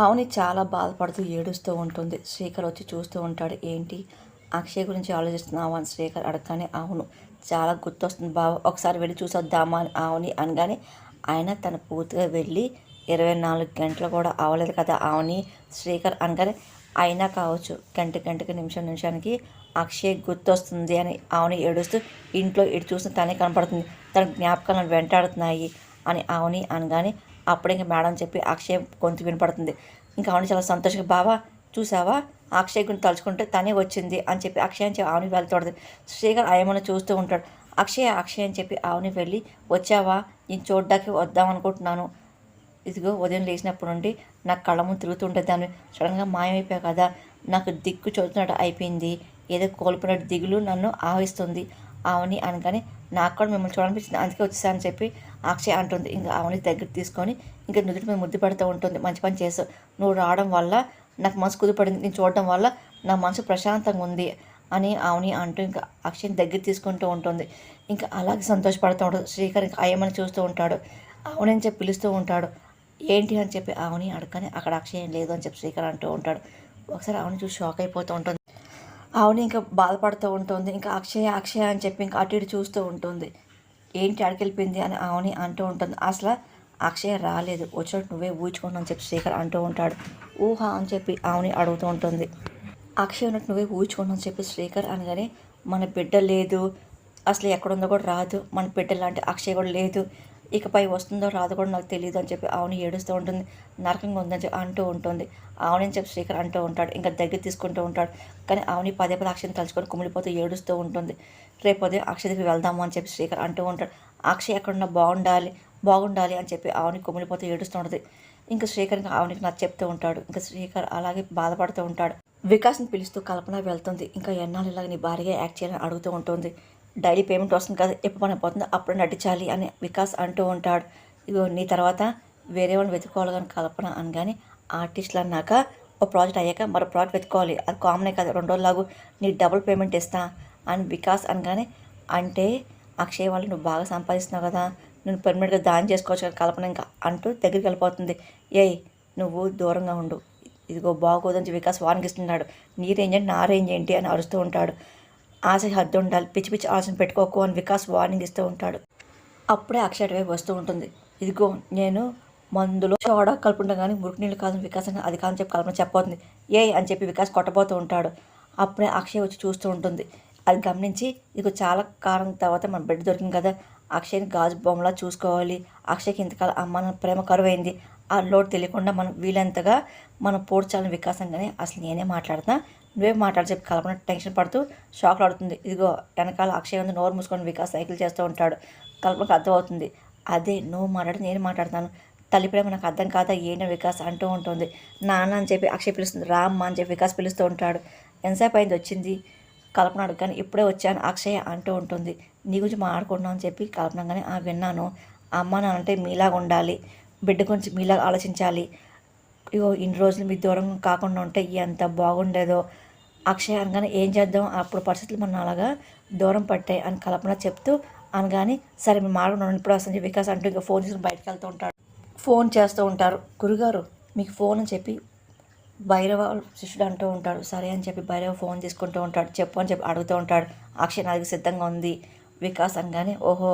అవని చాలా బాధపడుతూ ఏడుస్తూ ఉంటుంది. శ్రీకర్ వచ్చి చూస్తూ ఉంటాడు. ఏంటి అక్షయ్ గురించి ఆలోచిస్తున్నావా అని శ్రీకర్ అడగగానే అవును చాలా గుర్తొస్తుంది బావ, ఒకసారి వెళ్ళి చూసొద్దామా అని అవని అనగానే ఆయన తను పూర్తిగా వెళ్ళి 24 గంటలు కూడా అవ్వలేదు కదా అవని శ్రీకర్ అనగానే అయినా కావచ్చు గంటకి నిమిషం నిమిషానికి అక్షయ్ గుర్తొస్తుంది అని అవని ఏడుస్తూ ఇంట్లో ఇటు చూసిన తనే కనపడుతుంది, తన జ్ఞాపకాలను వెంటాడుతున్నాయి అని అవని అనగానే అప్పుడే ఇంకా మేడం చెప్పి అక్షయ్ గొంతు వినపడుతుంది. ఇంకా అవని చాలా సంతోషంగా బావా చూసావా అక్షయ్ గురించి తలుచుకుంటే తనే వచ్చింది అని చెప్పి అక్షయ్ అని చెప్పి ఆవుని వెళ్తాడు. శ్రీకర్ ఆయమని చూస్తూ ఉంటాడు. అక్షయ్ అని చెప్పి ఆవుని వెళ్ళి వచ్చావా నేను చూడ్డానికి వద్దాం అనుకుంటున్నాను, ఇదిగో ఉదయం లేచినప్పుడు నుండి నాకు కళ్ళ ముందు తిరుగుతుంటే దాన్ని సడన్గా మాయమైపోయా కదా, నాకు దిక్కు చూస్తున్నట్టు అయిపోయింది, ఏదో కోల్పోయినట్టు దిగులు నన్ను ఆవహిస్తుంది ఆవుని అనగానే నాకు కూడా మిమ్మల్ని చూడాలనిపించింది అందుకే వచ్చేసా అని చెప్పి అక్షయ్ అంటుంది. ఇంకా ఆవుని దగ్గర తీసుకొని ఇంకా నుదుటి మీద ముద్దు పెడుతూ ఉంటుంది. మంచి పని చేస్తావు, నువ్వు రావడం వల్ల నాకు మనసు కుదిపడింది, నేను చూడడం వల్ల నా మనసు ప్రశాంతంగా ఉంది అని ఆవుని అంటూ ఇంకా అక్షయ్ని దగ్గర తీసుకుంటూ ఉంటుంది. ఇంకా అలాగే సంతోషపడుతూ ఉంటాడు. శ్రీకర్ ఇంకా అయ్యమని చూస్తూ ఉంటాడు. ఆవుని అని చెప్పి పిలుస్తూ ఉంటాడు. ఏంటి అని చెప్పి ఆవుని అడగని అక్కడ అక్షయ్ లేదు అని చెప్పి శ్రీకర్ అంటూ ఉంటాడు. ఒకసారి ఆవుని చూసి షాక్ అయిపోతూ ఉంటుంది. ఆవుని ఇంకా బాధపడుతూ ఉంటుంది. ఇంకా అక్షయ్ అని చెప్పి ఇంకా అటు ఇటు చూస్తూ ఉంటుంది. ఏంటి అడికెళ్ళిపోయింది అని ఆవుని అంటూ ఉంటుంది. అసలు అక్షయ్ రాలేదు, వచ్చినట్టు నువ్వే ఊహించుకున్నావు అని చెప్పి శ్రీకర్ అంటూ ఉంటాడు. ఊహ అని చెప్పి ఆవుని అడుగుతూ ఉంటుంది. అక్షయ్ ఉన్నట్టు నువ్వే ఊహించుకున్నావు అని చెప్పి శ్రీకర్ అనగానే మన బిడ్డ లేదు, అసలు ఎక్కడుందో కూడా రాదు, మన బిడ్డ లాంటి అక్షయ్ కూడా లేదు, ఇకపై వస్తుందో రాదో కూడా నాకు తెలియదు అని చెప్పి ఆవుని ఏడుస్తూ ఉంటుంది. నరకంగా ఉందని చెప్పి అంటూ ఉంటుంది. ఆవుని అని చెప్పి శ్రీకర్ అంటూ ఉంటాడు. ఇంకా దగ్గర తీసుకుంటూ ఉంటాడు. కానీ ఆవుని పదే అక్షయ్ని తలుచుకొని కుమిలిపోతూ ఏడుస్తూ ఉంటుంది. రేపు ఉదయం అక్షయ్ దగ్గరికి వెళ్దాము అని చెప్పి శ్రీకర్ అంటూ ఉంటాడు. అక్షయ్ ఎక్కడున్నా బాగుండాలి అని చెప్పి ఆవుని కుమిలిపోతూ ఏడుస్తూ ఉంటుంది. ఇంకా శ్రీకర్ ఇంకా ఆవునికి నచ్చ చెప్తూ ఉంటాడు. ఇంకా శ్రీకర్ అలాగే బాధపడుతూ ఉంటాడు. వికాస్ని పిలుస్తూ కల్పన వెళ్తుంది. ఇంకా ఎన్నాళ్ళు ఇలాగ నీ భారీగా యాక్ట్ చేయాలని అడుగుతూ ఉంటుంది. డైలీ పేమెంట్ వస్తుంది కదా, ఎప్పుడు పని పోతుందో అప్పుడు నటించాలి అని వికాస్ అంటూ ఉంటాడు. ఇగో నీ తర్వాత వేరే వాళ్ళని వెతుక్కోవాలి కానీ కల్పన అనగానే ఆర్టిస్టులు అన్నాక ఒక ప్రాజెక్ట్ అయ్యాక మరో ప్రాజెక్ట్ వెతుక్కోవాలి, అది కామనే కదా, 2 రోజులాగు నీ డబుల్ పేమెంట్ ఇస్తా అని వికాస్ అనగానే అంటే అక్షయ్ వాళ్ళు నువ్వు బాగా సంపాదిస్తున్నావు కదా, నేను పర్మనెంట్గా దానం చేసుకోవచ్చు కదా కల్పన ఇంకా అంటూ దగ్గరికి వెళ్ళిపోతుంది. ఏయ్ నువ్వు దూరంగా ఉండు, ఇదిగో బాగోదని వికాస్ వార్నింగ్ ఇస్తున్నాడు. నీ రేంజ్ ఏంటి నా రేంజ్ ఏంటి అని అరుస్తూ ఉంటాడు. ఆశ హద్దు ఉండాలి, పిచ్చి ఆశను పెట్టుకోకు అని వికాస్ వార్నింగ్ ఇస్తూ ఉంటాడు. అప్పుడే అక్షయ్ వైపు వస్తూ ఉంటుంది. ఇదిగో నేను మందులో సోడా కలుపుంటా కానీ మురికి నీళ్ళు కాదు వికాస్ అని అది కాదని చెప్పి కల్పన చెప్పబోతుంది. అని చెప్పి వికాస్ కొట్టబోతూ ఉంటాడు. అప్పుడే అక్షయ్ వచ్చి చూస్తూ ఉంటుంది. అది గమనించి ఇదిగో చాలా కాలం తర్వాత మన బిడ్డ దొరికింది కదా, అక్షయ్ని గాజు బొమ్మలా చూసుకోవాలి, అక్షయ్కి ఇంతకాలం అమ్మ ప్రేమ కరువైంది, ఆ లోటు తెలియకుండా మనం వీలంతగా మనం పోడ్చాలని వికాసంగానే అసలు నేనే మాట్లాడుతున్నా నువ్వే మాట్లాడి చెప్పి కల్పన టెన్షన్ పడుతూ షాక్లో ఆడుతుంది. ఇదిగో వెనకాల అక్షయ్ ఉంది నోరు మూసుకొని వికాస్ సైకిల్ చేస్తూ ఉంటాడు. కల్పనకు అర్థమవుతుంది. అదే నువ్వు మాట్లాడి నేను మాట్లాడుతాను, తల్లి ప్రేమ నాకు అర్థం కాదా ఏంటో వికాస్ అంటూ ఉంటుంది. నాన్న అని చెప్పి అక్షయ్ పిలుస్తుంది. రామ్మ అని చెప్పి వికాస్ పిలుస్తూ ఉంటాడు. ఎంతసేపు అయింది వచ్చింది కల్పన అడగగానే ఇప్పుడే వచ్చాను అక్షయ్ అంటూ ఉంటుంది. నీ గురించి మాట్లాడుకుంటున్నావు అని చెప్పి కల్పనగానే విన్నాను, అమ్మ నాన్నంటే మీలాగా ఉండాలి, బిడ్డ గురించి మీలాగా ఆలోచించాలి, ఇగో ఇన్ని రోజులు మీ దూరం కాకుండా ఉంటే ఎంత బాగుండేదో అక్షయ్ అనగానే ఏం చేద్దాం అప్పుడు పరిస్థితులు మన అలాగా దూరం పట్టాయి అని కల్పన చెప్తూ అనగానే సరే మేము మాట్లాడుకున్నాను ఇప్పుడు వస్తుంది వికాస్ అంటూ ఇంకా ఫోన్ తీసుకుని బయటకు వెళ్తూ ఉంటాడు. ఫోన్ చేస్తూ ఉంటారు. గురుగారు మీకు ఫోన్ అని చెప్పి భైరవ శిష్యుడు అంటూ ఉంటాడు. సరే అని చెప్పి భైరవ ఫోన్ తీసుకుంటూ ఉంటాడు. చెప్పు అని చెప్పి అడుగుతూ ఉంటాడు. అక్షయ్ నాది సిద్ధంగా ఉంది వికాస్ అనగానే ఓహో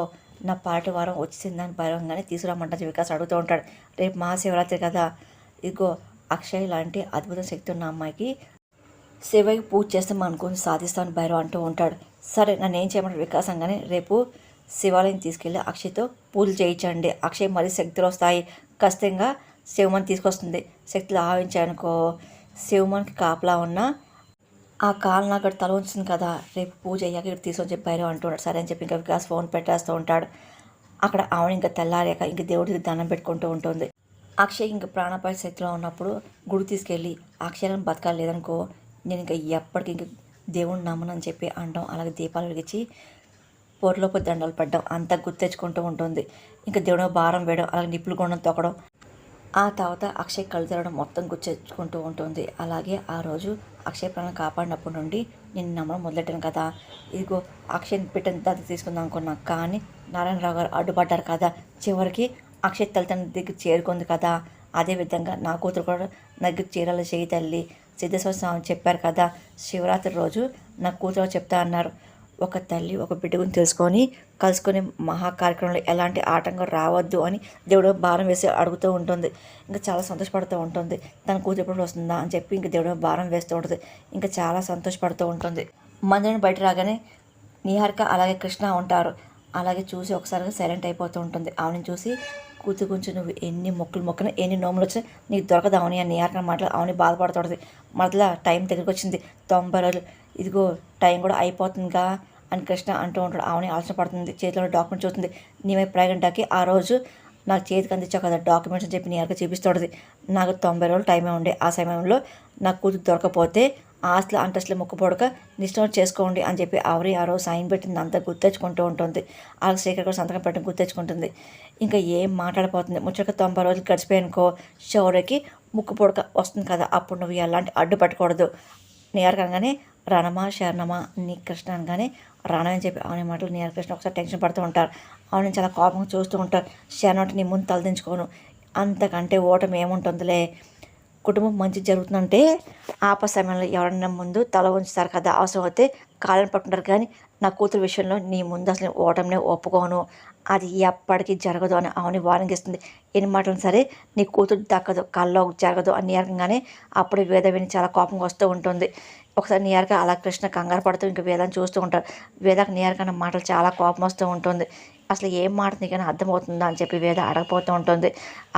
నా పాటి వారం వచ్చిందని భైరవంగానే తీసుకురామంటే వికాస్ అడుగుతూ ఉంటాడు. రేపు మహాశివరాత్రి కదా, ఇదిగో అక్షయ్ లాంటి అద్భుత శక్తి ఉన్న అమ్మాయికి శివకి పూజ చేస్తే మనం అనుకుని సాధిస్తాను భైరవ్ అంటూ ఉంటాడు. సరే నన్ను ఏం చేయమంటారు వికాస్ అనగానే రేపు శివాలయం తీసుకెళ్ళి అక్షయ్తో పూజలు చేయించండి, అక్షయ్ మరీ శక్తులు వస్తాయి, ఖచ్చితంగా శివమని తీసుకొస్తుంది, శక్తులు ఆవించాయనుకో శివమనికి కాపలా ఉన్న ఆ కాలం అక్కడ తల ఉంచుతుంది కదా, రేపు పూజ అయ్యాక ఇక్కడ తీసుకొని చెప్పి భైరవ్ అంటున్నాడు. సరే అని చెప్పి ఇంకా వికాస్ ఫోన్ పెట్టేస్తూ ఉంటాడు. అక్కడ ఆవిడ ఇంకా తెల్లారాక ఇంక దేవుడికి దండం పెట్టుకుంటూ ఉంటుంది. అక్షయ్ ఇంకా ప్రాణాపాయ స్థితిలో ఉన్నప్పుడు గుడి తీసుకెళ్ళి అక్షయాలను బతకాలి లేదనుకో నేను ఇంకా ఎప్పటికీ ఇంక దేవుడిని నమ్మనని చెప్పి అనడం, అలాగే దీపాలు వెలిగించి పొరలోపు దండాలు పడ్డం అంతా గుర్తు తెచ్చుకుంటూ ఉంటుంది. ఇంకా దేవుడు భారం వేయడం, అలాగే నిప్పులు గుండం తొక్కడం, ఆ తర్వాత అక్షయ్ కళ్ళు తెరవడం మొత్తం గుర్తెచ్చుకుంటూ ఉంటుంది. అలాగే ఆ రోజు అక్షయ్ ప్రాణం కాపాడినప్పటి నుండి నేను నమ్మడం మొదలెట్టాను కదా, ఇదిగో అక్షయ్ బిడ్డను దత్తత తీసుకుందాం అనుకున్నా కానీ నారాయణరావు గారు అడ్డుపడ్డారు కదా, చివరికి అక్షయ్ తల్లిదండ్రుల దగ్గర చేరుకుంది కదా అదేవిధంగా నా కూతురు కూడా నగ్గి చీరలు చేయి తల్లి, సిద్ధేశ్వర స్వామి చెప్పారు కదా శివరాత్రి రోజు నా కూతురు చెప్తా అన్నారు. ఒక తల్లి ఒక బిడ్డ గురించి తెలుసుకొని కలుసుకొని మహాకార్యక్రమంలో ఎలాంటి ఆటంకం రావద్దు అని దేవుడు భారం వేసి అడుగుతూ ఉంటుంది. ఇంకా చాలా సంతోషపడుతూ ఉంటుంది. తన కూతురు ఎప్పుడు వస్తుందా అని చెప్పి ఇంకా దేవుడు భారం వేస్తూ ఉంటుంది. ఇంకా చాలా సంతోషపడుతూ ఉంటుంది. మందిరం బయట రాగానే నిహారిక అలాగే కృష్ణ ఉంటారు. అలాగే చూసి ఒకసారిగా సైలెంట్ అయిపోతూ ఉంటుంది. ఆమెను చూసి కూతురు గురించి నువ్వు ఎన్ని మొక్కులు ఎన్ని నోములు వచ్చినా నీకు దొరకదు అవని అని నిహారిక మాటలు అవని బాధపడుతుంది. మరలా టైం దగ్గరికి వచ్చింది, 90 రోజులు, ఇదిగో టైం కూడా అయిపోతుందిగా అని కృష్ణ అంటూ ఉంటాడు. ఆమెని ఆలోచన పడుతుంది. చేతిలో డాక్యుమెంట్ చూస్తుంది. నీవై ప్రగంటకి ఆ రోజు నాకు చేతికి అందించావు కదా డాక్యుమెంట్స్ అని చెప్పి నిహారిక చూపిస్తుంది. నాకు 90 రోజులు టైమే ఉండే, ఆ సమయంలో నాకు కూతురు దొరకపోతే ఆస్తులు అంతస్తులు ముక్కుపోడక నిశ్చయం చేసుకోండి అని చెప్పి ఆ రోజు సైన్ పెట్టింది అంతా గుర్తెచ్చుకుంటూ ఉంటుంది. ఆ శేఖర్ కూడా సంతకం పెట్టడం గుర్తెచ్చుకుంటుంది. ఇంకా ఏం మాట్లాడిపోతుంది. ముచ్చట 90 రోజులు గడిచిపోయానుకో శౌర్యకి ముక్కు పొడక వస్తుంది కదా, అప్పుడు నువ్వు ఎలాంటి అడ్డు పట్టకూడదు. నిహారిక అనగానే రణమా శరణమా నీ కృష్ణ అనగానే రాణం అని చెప్పి ఆమె మాటలు నిహారిక కృష్ణ ఒకసారి టెన్షన్ పడుతూ ఉంటారు. ఆమెను చాలా కోపంగా చూస్తూ ఉంటారు. శరణం అంటే నీ ముందు తలదించుకోను, అంతకంటే ఓటమి ఏముంటుందిలే. కుటుంబం మంచి జరుగుతుందంటే సమయంలో ఎవరన్నా ముందు తల ఉంచుతారు కదా, అవసరం అయితే కాళ్ళని పట్టుకుంటారు. కానీ నా కూతురు విషయంలో నీ ముందు అసలు ఓటమినే ఒప్పుకోను, అది ఎప్పటికీ జరగదు అని ఆమెని వార్నింగ్ ఇస్తుంది. ఎన్ని మాటలు సరే నీ కూతురు దక్కదు, కల్లో జరగదు అని నిహారికంగానే అప్పుడు వేద విని చాలా కోపంగా వస్తూ ఉంటుంది. ఒకసారి నిహారిక అలా కృష్ణ కంగారు పడుతూ ఇంకా వేదాన్ని చూస్తూ ఉంటారు. వేదకు నిహారిక అన్న మాటలు చాలా కోపం వస్తూ ఉంటుంది. అసలు ఏం మాట నీకైనా అర్థమవుతుందా అని చెప్పి వేద అడగపోతూ ఉంటుంది.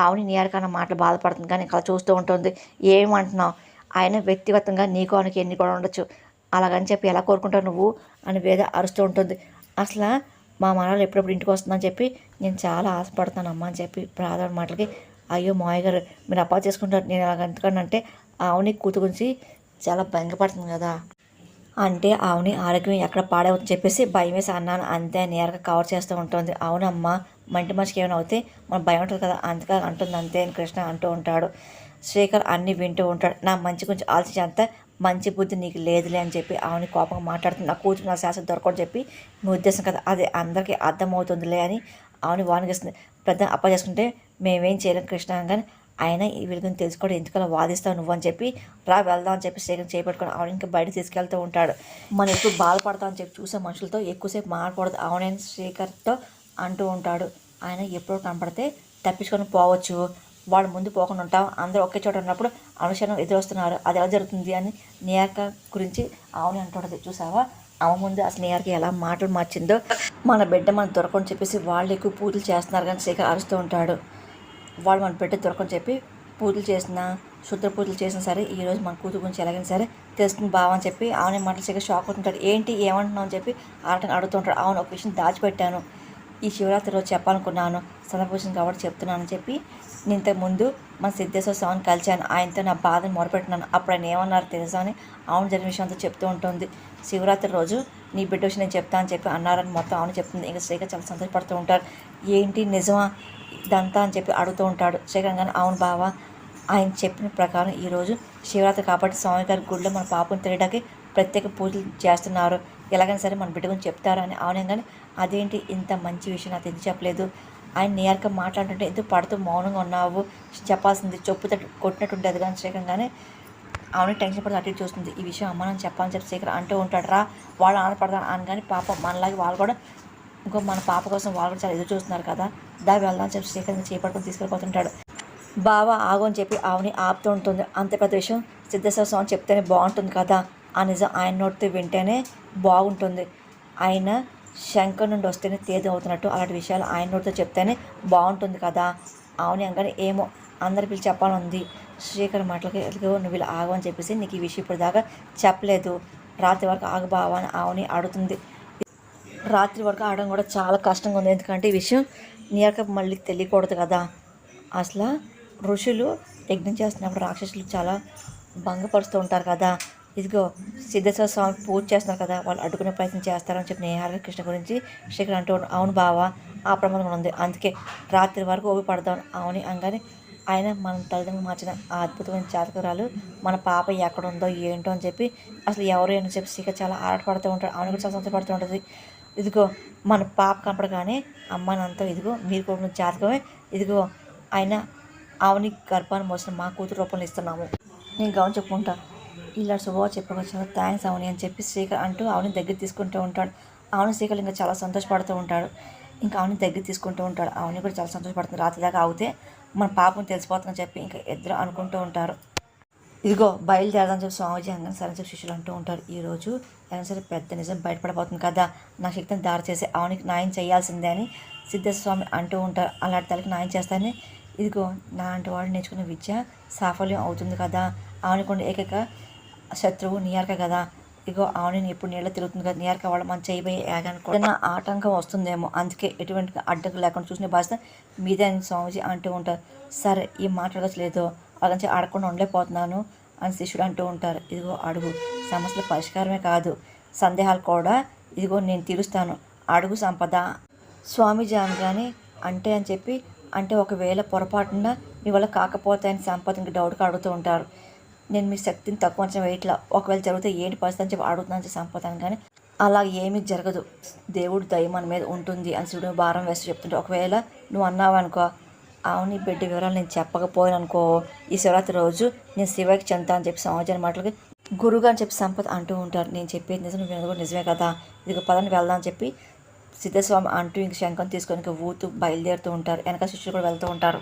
ఆవుని నిహారిక అన్న మాటలు బాధపడుతుంది కానీ అలా చూస్తూ ఉంటుంది. ఏమంటున్నావు, ఆయన వ్యక్తిగతంగా నీకు ఆయనకి ఎన్ని కూడా ఉండొచ్చు, అలాగని చెప్పి ఎలా కోరుకుంటావు నువ్వు అని వేద అరుస్తూ ఉంటుంది. అసలు మా మనవాళ్ళు ఎప్పుడెప్పుడు ఇంటికి వస్తుందని చెప్పి నేను చాలా ఆశపడతానమ్మా అని చెప్పి ప్రాధాన్య మాటలకి అయ్యో మావయ్య గారు మీరు అప్పా చేసుకుంటారు, నేను అలాగ ఎందుకంటే ఆవుని కూతురు గురించి చాలా భయంకరపడుతుంది కదా అంటే ఆవుని ఆరోగ్యం ఎక్కడ పాడవుతుందని చెప్పేసి భయం వేసి అన్నాను అంతే నిహారిక కవర్ చేస్తూ ఉంటుంది. అవునమ్మా మంటి మనిషికి ఏమైనా అవుతే మన భయం ఉంటుంది కదా అందుకే అంటుంది అంతే అని కృష్ణ అంటూ ఉంటాడు. శేఖర్ అన్నీ వింటూ ఉంటాడు. నా మంచి గురించి ఆలోచించేంత మంచి బుద్ధి నీకు లేదులే అని చెప్పి ఆవుని కోపంగా మాట్లాడుతుంది. నా కూతురు నా శాస్త్రం దొరకని చెప్పి మీ ఉద్దేశం కదా, అది అందరికీ అర్థమవుతుందిలే అని ఆవుని వానిగిస్తుంది. పెద్ద అప్ప చేసుకుంటే మేమేం చేయలేం కృష్ణ కానీ ఆయన ఈ వీళ్ళని తెలుసుకోవడం ఎందుకలా వాదిస్తావు నువ్వు అని చెప్పి రా వెళ్దాం అని చెప్పి శేఖర్ చేపట్టుకొని ఆవిడ ఇంకా బయట తీసుకెళ్తూ ఉంటాడు. మనం ఎక్కువ బాధపడతాం అని చెప్పి చూసే మనుషులతో ఎక్కువసేపు మాట్లాడకూడదు అవునైన శేఖర్తో అంటూ ఉంటాడు. ఆయన ఎప్పుడో కనపడితే తప్పించుకొని పోవచ్చు, వాడు ముందు పోకుండా ఉంటాం, అందరూ ఒకే చోట ఉన్నప్పుడు అనుక్షణం ఎదురొస్తున్నారు, అది ఎలా జరుగుతుంది అని నిహారిక గురించి ఆవుని అంటుంటుంది. చూసావా ఆమె ముందు అసలు నిహారిక ఎలా మాటలు మార్చిందో, మన బిడ్డ మనకు దొరకని చెప్పేసి వాళ్ళు ఎక్కువ పూజలు చేస్తున్నారు కానీ శేఖర్ అరుస్తూ ఉంటాడు. వాళ్ళు మన బిడ్డ దొరకని చెప్పి పూజలు చేసినా శుద్ధ పూజలు చేసినా సరే ఈరోజు మన కూతురు గురించి ఎలాగైనా సరే తెలుస్తుంది బావ అని చెప్పి ఆవుని మాటలు శేఖర్ షాక్ అవుతుంటాడు. ఏంటి ఏమంటున్నావు అని చెప్పి ఆటను అడుగుతుంటాడు. అవును ఒక విషయం దాచిపెట్టాను, ఈ శివరాత్రి రోజు చెప్పాలనుకున్నాను, సందర్భం కాబట్టి చెప్తున్నాను అని చెప్పి నేను ఇంతకుముందు మన సిద్ధేశ్వర స్వామిని కలిశాను, ఆయనతో నా బాధను మొరపెట్టినాను, అప్పుడు ఆయన ఏమన్నారు తెలుసా అని అవును జరిగిన విషయం అంతా చెప్తూ ఉంటుంది. శివరాత్రి రోజు నీ బిడ్డ వచ్చి నేను చెప్తా అని చెప్పి అన్నారని మొత్తం అవును చెప్తుంది. ఇంకా శేఖర్ చాలా సంతోషపడుతూ ఉంటారు. ఏంటి నిజమా ఇదంతా అని చెప్పి అడుగుతూ ఉంటాడు. శేఖర్ కానీ అవును బావా ఆయన చెప్పిన ప్రకారం ఈరోజు శివరాత్రి కాబట్టి స్వామివారి గుడిలో మన పాపను తెలియడానికి ప్రత్యేక పూజలు చేస్తున్నారు, ఎలాగైనా సరే మన బిడ్డ గురించి చెప్తారు అని అవునే. కానీ అదేంటి ఇంత మంచి విషయం నాకు ఎందుకు చెప్పలేదు, ఆయన నిహారిక మాట్లాడుతుంటే ఎందుకు పడుతూ మౌనంగా ఉన్నావు, చెప్పాల్సింది చెప్పుతో కొట్టినట్టుంటుంది కానీ శేఖర్ కానీ అవును టెన్షన్ పడుతూ అటు చూస్తుంది. ఈ విషయం అమ్మ నేను చెప్పాలని చెప్పి శేఖర్ అంటూ ఉంటాడు. రా వాళ్ళు ఆనందపడతాను అని కానీ పాప మనలాగే వాళ్ళు కూడా ఇంకో మన పాప కోసం వాళ్ళు కూడా చాలా ఎదురు చూస్తున్నారు కదా, దా వెళ్దాం చెప్పి శేఖర్ని చేపట్టుకొని తీసుకెళ్ళిపోతుంటాడు. బావ ఆగు అని చెప్పి ఆవుని ఆపుతూ ఉంటుంది. అంత పెద్ద విషయం సిద్ధేశ్వర స్వామి చెప్తేనే బాగుంటుంది కదా, ఆ నిజం ఆయన నోటితో వింటేనే బాగుంటుంది, ఆయన శంకర్ నుండి వస్తేనే తేదీ అవుతున్నట్టు అలాంటి విషయాలు ఆయన నోటితో చెప్తేనే బాగుంటుంది కదా. ఆవుని అనగానే ఏమో అందరి పిలిచి చెప్పాలని శేఖర్ మాటలకి నువ్వు ఇలా ఆగు అని చెప్పేసి నీకు ఈ విషయం ఇప్పుడు దాకా చెప్పలేదు, రాత్రి వరకు ఆగు బావ అని ఆవుని అడుగుతుంది. రాత్రి వరకు ఆడడం కూడా చాలా కష్టంగా ఉంది, ఎందుకంటే ఈ విషయం నిహారిక మళ్ళీ తెలియకూడదు కదా. అసలు ఋషులు యజ్ఞం చేస్తున్నప్పుడు రాక్షసులు చాలా భంగపరుస్తూ ఉంటారు కదా, ఇదిగో సిద్ధేశ్వర స్వామి పూజ చేస్తున్నారు కదా వాళ్ళు అడ్డుకునే ప్రయత్నం చేస్తారని చెప్పి నిహారిక కృష్ణ గురించి శేఖర్ అంటూ అవును బావా ఆ ప్రమాదం ఉంది, అందుకే రాత్రి వరకు ఓపి పడదాం అవుని అనగానే ఆయన మన తల్లిదండ్రులు మార్చిన ఆ అద్భుతమైన జాతకురాలు మన పాప ఎక్కడ ఉందో ఏంటో అని చెప్పి అసలు ఎవరు అని చెప్పి శేఖర్ చాలా ఆడపడుతూ ఉంటాడు. ఆమె కూడా చాలా సంతోషపడుతూ ఉంటుంది. ఇదిగో మన పాప కనపడగానే అమ్మానంతా ఇదిగో మీరు కూడా జాతకమే, ఇదిగో ఆయన ఆవుని గర్భాన్ని మోసిన మా కూతురు రూపంలో ఇస్తున్నాము. నేను గౌన్ చెప్పుకుంటా. ఇలా శుభవార్త చెప్పుకొచ్చాను, థ్యాంక్స్ అవని అని చెప్పి శ్రీకర్ అంటూ ఆవుని దగ్గర తీసుకుంటూ ఉంటాడు. ఆవుని శ్రీకర్ ఇంకా చాలా సంతోషపడుతూ ఉంటాడు. ఇంకా ఆవుని దగ్గర తీసుకుంటూ ఉంటాడు. ఆవుని కూడా చాలా సంతోషపడుతుంది. రాత్రి దాకా ఆగితే మన పాపం తెలిసిపోతుందని చెప్పి ఇంకా ఇద్దరు అనుకుంటూ ఉంటారు. ఇదిగో బయలుదేరదని చెప్పి స్వామీజీ అనగానే సరే చెప్పి శిష్యులు అంటూ ఉంటారు. ఈరోజు అయినా సరే పెద్ద నిజం బయటపడిపోతుంది కదా, నా శక్తిని దారి చేసి ఆవునికి న్యాయం చేయాల్సిందే అని సిద్ధేశ్వర స్వామి అంటూ ఉంటారు. అలాంటి తల్లికి న్యాయం చేస్తానని ఇదిగో నాలాంటి వాడు నేర్చుకున్న విద్య సాఫల్యం అవుతుంది కదా, ఆవునికుండా ఏకైక శత్రువు నియార్క కదా, ఇగో ఆవుని ఎప్పుడు నీళ్ళ తిరుగుతుంది కదా, నియార్క వాళ్ళు మనం చేయబోయే యాగానికి కూడా ఆటంకం వస్తుందేమో, అందుకే ఎటువంటి అడ్డంకు లేకుండా చూసిన బాధ్యత మీదే అని స్వామీజీ అంటూ ఉంటారు. సరే ఈ మాట్లాడలేదు అలాంటి ఆడకుండా ఉండలేకపోతున్నాను అని శిష్యుడు అంటూ ఉంటారు. ఇదిగో అడుగు, సమస్యల పరిష్కారమే కాదు సందేహాలు కూడా ఇదిగో నేను తీరుస్తాను, అడుగు సంపద. స్వామీజీ అనగానే అంటే అని చెప్పి అంటే ఒకవేళ పొరపాటున మీ వల్ల కాకపోతే అని సంపద ఇంక డౌట్గా అడుగుతూ ఉంటారు. నేను మీ శక్తిని తక్కువ అంచనా వేయట్లా, ఒకవేళ జరిగితే ఏంటి పరిస్థితి అని చెప్పి అడుగుతున్నాను సంపద అనగానే అలా ఏమీ జరగదు, దేవుడు దయ మన మీద ఉంటుంది అని శివుడు భారం వేస్తూ చెప్తుంటే ఒకవేళ నువ్వు అన్నావు అనుకో ఆవుని బిడ్డ వివరాలు నేను చెప్పకపోయాను అనుకో ఈ శివరాత్రి రోజు నేను శివకి చెందుతా అని చెప్పి సమాజాన్ని మాటలకి గురువుగా అని చెప్పి సంపద అంటూ ఉంటారు. నేను చెప్పేది నిజం, నువ్వు కూడా నిజమే కదా, ఇదిగో పదని వెళ్దాం అని చెప్పి సిద్ధస్వామి అంటూ ఇంక శంఖం తీసుకొని ఇంక ఊతూ బయలుదేరుతూ ఉంటారు. వెనక శిష్యులు కూడా వెళ్తూ ఉంటారు.